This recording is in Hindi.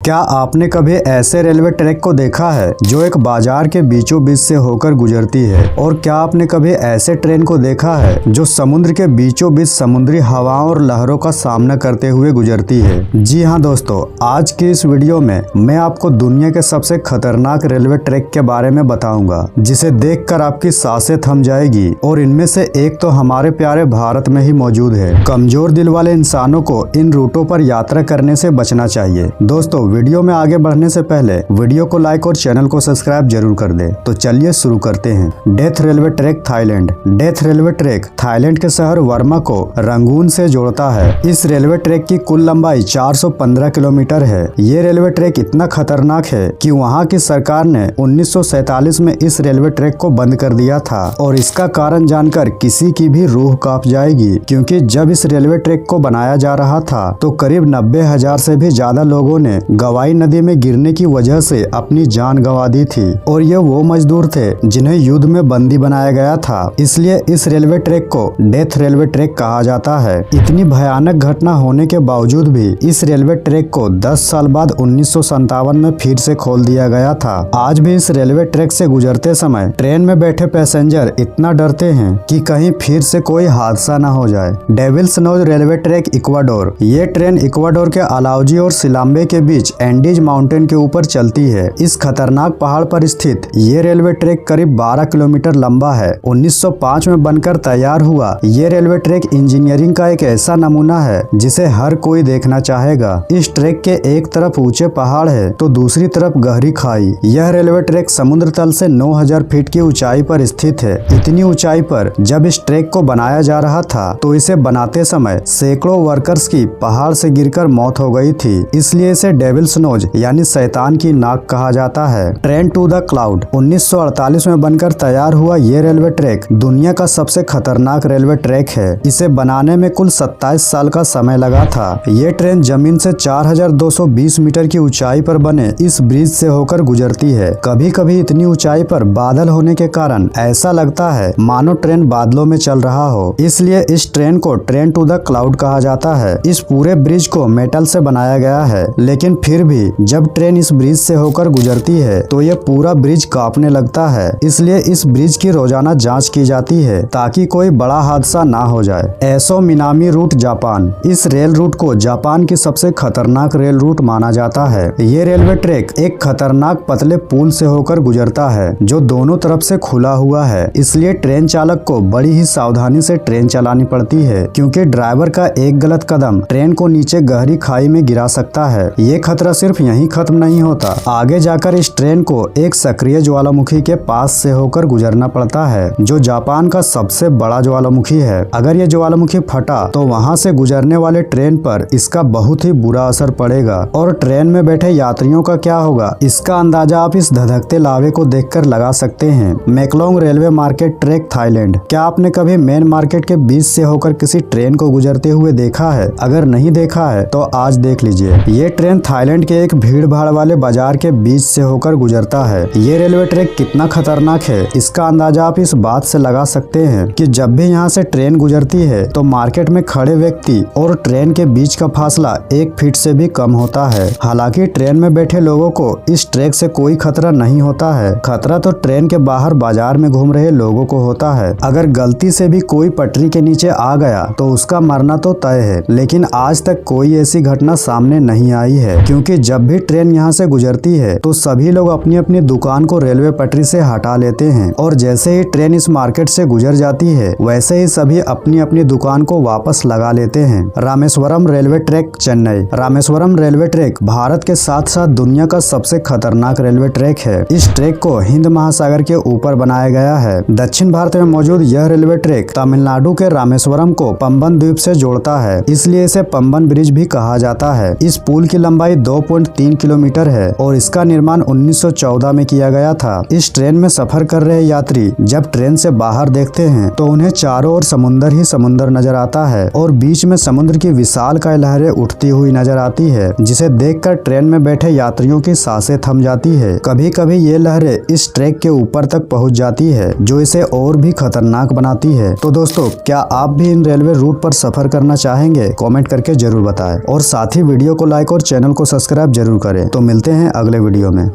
क्या आपने कभी ऐसे रेलवे ट्रैक को देखा है जो एक बाजार के बीचों बीच से होकर गुजरती है? और क्या आपने कभी ऐसे ट्रेन को देखा है जो समुद्र के बीचों बीच समुद्री हवाओं और लहरों का सामना करते हुए गुजरती है? जी हाँ दोस्तों, आज की इस वीडियो में मैं आपको दुनिया के सबसे खतरनाक रेलवे ट्रैक के बारे में बताऊंगा, जिसे देखकर आपकी सांसें थम जाएगी। और इनमें से एक तो हमारे प्यारे भारत में ही मौजूद है। कमजोर दिल वाले इंसानों को इन रूटों पर यात्रा करने से बचना चाहिए। दोस्तों, वीडियो में आगे बढ़ने से पहले वीडियो को लाइक और चैनल को सब्सक्राइब जरूर कर दें। तो चलिए शुरू करते हैं। Death railway track Thailand. Death railway track Thailand के शहर वर्मा को रंगून से जोड़ता है। इस रेलवे ट्रैक की कुल लंबाई 415 किलोमीटर है। ये रेलवे ट्रैक इतना खतरनाक है कि वहाँ की सरकार ने 1947 में इस रेलवे ट्रैक को बंद कर दिया था। और इसका कारण जानकर किसी की भी रूह कांप जाएगी, क्योंकि जब इस रेलवे ट्रैक को बनाया जा रहा था तो करीब 90,000 से भी ज्यादा लोगों ने गवाई नदी में गिरने की वजह से अपनी जान गंवा दी थी। और ये वो मजदूर थे जिन्हें युद्ध में बंदी बनाया गया था। इसलिए इस रेलवे ट्रैक को डेथ रेलवे ट्रैक कहा जाता है। इतनी भयानक घटना होने के बावजूद भी इस रेलवे ट्रैक को 10 साल बाद 1957 में फिर से खोल दिया गया था। आज भी इस रेलवे ट्रैक से गुजरते समय ट्रेन में बैठे पैसेंजर इतना डरते हैं कि कहीं फिर से कोई हादसा न हो जाए। Devil's Nose railway track Ecuador. ये ट्रेन इक्वाडोर के अलाउजी और सिलाम्बे के बीच एंडीज माउंटेन के ऊपर चलती है। इस खतरनाक पहाड़ पर स्थित ये रेलवे ट्रैक करीब 12 किलोमीटर लंबा है। 1905 में बनकर तैयार हुआ ये रेलवे ट्रैक इंजीनियरिंग का एक ऐसा नमूना है जिसे हर कोई देखना चाहेगा। इस ट्रैक के एक तरफ ऊंचे पहाड़ है तो दूसरी तरफ गहरी खाई। यह रेलवे ट्रैक समुद्र तल से 9000 फीट की ऊंचाई पर स्थित है। इतनी ऊंचाई पर जब इस ट्रैक को बनाया जा रहा था तो इसे बनाते समय सैकड़ों वर्कर्स की पहाड़ से गिरकर मौत हो गई थी। इसलिए इसे डेविल्स नोज यानी शैतान की नाक कहा जाता है। Train to the cloud. 1948 में बनकर तैयार हुआ ये रेलवे ट्रैक दुनिया का सबसे खतरनाक रेलवे ट्रैक है। इसे बनाने में कुल 27 साल का समय लगा था। ये ट्रेन जमीन से 4220 मीटर की ऊंचाई पर बने इस ब्रिज से होकर गुजरती है। कभी कभी इतनी ऊंचाई पर बादल होने के कारण ऐसा लगता है मानो ट्रेन बादलों में चल रहा हो। इसलिए इस ट्रेन को ट्रेन टू द क्लाउड कहा जाता है। इस पूरे ब्रिज को मेटल से बनाया गया है, लेकिन फिर भी जब ट्रेन इस ब्रिज से होकर गुजरती है तो ये पूरा ब्रिज कांपने लगता है। इसलिए इस ब्रिज की रोजाना जांच की जाती है ताकि कोई बड़ा हादसा ना हो जाए। एसो मिनामी रूट जापान। इस रेल रूट को जापान की सबसे खतरनाक रेल रूट माना जाता है। ये रेलवे ट्रैक एक खतरनाक पतले पुल से होकर गुजरता है जो दोनों तरफ से खुला हुआ है। इसलिए ट्रेन चालक को बड़ी ही सावधानी से ट्रेन चलानी पड़ती है, क्योंकि ड्राइवर का एक गलत कदम ट्रेन को नीचे गहरी खाई में गिरा सकता है। ये खतरा सिर्फ यहीं खत्म नहीं होता, आगे जाकर इस ट्रेन को एक सक्रिय ज्वालामुखी के पास से होकर गुजरना पड़ता है, जो जापान का सबसे बड़ा ज्वालामुखी है। अगर ये ज्वालामुखी फटा तो वहाँ से गुजरने वाले ट्रेन पर इसका बहुत ही बुरा असर पड़ेगा। और ट्रेन में बैठे यात्रियों का क्या होगा, इसका अंदाजा आप इस धधकते लावे को देखकर लगा सकते हैं। मैकलोंग रेलवे मार्केट ट्रैक थाईलैंड। क्या आपने कभी मेन मार्केट के बीच से होकर किसी ट्रेन को गुजरते हुए देखा है? अगर नहीं देखा है तो आज देख लीजिए। ये ट्रेन थाईलैंड के एक भीड़ भाड़ वाले बाजार के बीच से होकर गुजरता है। ये रेलवे ट्रैक कितना खतरनाक है, इसका अंदाजा आप इस बात से लगा सकते हैं कि जब भी यहाँ से ट्रेन गुजरती है तो मार्केट में खड़े व्यक्ति और ट्रेन के बीच का फासला 1 फीट से भी कम होता है। हालांकि ट्रेन में बैठे लोगों को इस ट्रैक से कोई खतरा नहीं होता है। खतरा तो ट्रेन के बाहर बाजार में घूम रहे लोगों को होता है। अगर गलती से भी कोई पटरी के नीचे आ गया तो उसका मरना तो तय है। लेकिन आज तक कोई ऐसी घटना सामने नहीं आई है, क्योंकि जब भी ट्रेन यहाँ से गुजरती है तो सभी लोग अपनी अपनी दुकान को रेलवे पटरी से हटा लेते हैं। और जैसे ही ट्रेन इस मार्केट से गुजर जाती है वैसे ही सभी अपनी अपनी दुकान को वापस लगा लेते हैं। Rameswaram railway track Chennai. Rameswaram railway track Bharat के साथ साथ दुनिया का सबसे खतरनाक रेलवे ट्रैक है। इस ट्रैक को हिंद महासागर के ऊपर बनाया गया है। दक्षिण भारत में मौजूद यह रेलवे ट्रैक तमिलनाडु के रामेश्वरम को पंबन द्वीप से जोड़ता है, इसलिए इसे पंबन ब्रिज भी कहा जाता है। इस पुल की लंबाई 2.3 किलोमीटर है और इसका निर्माण 1914 में किया गया था। इस ट्रेन में सफर कर रहे यात्री जब ट्रेन से बाहर देखते हैं तो उन्हें चारों ओर समुंदर ही समुंदर नजर आता है और बीच में समुद्र की विशालकाय लहरें उठती हुई नजर आती है, जिसे देखकर ट्रेन में बैठे यात्रियों की सांसें थम जाती है। कभी कभी ये लहरें इस ट्रैक के ऊपर तक पहुंच जाती है, जो इसे और भी खतरनाक बनाती है। तो दोस्तों, क्या आप भी इन रेलवे रूट पर सफर करना चाहेंगे? कमेंट करके जरूर बताएं और साथ ही वीडियो को लाइक और चैनल को सब्सक्राइब जरूर करें। तो मिलते हैं अगले वीडियो में।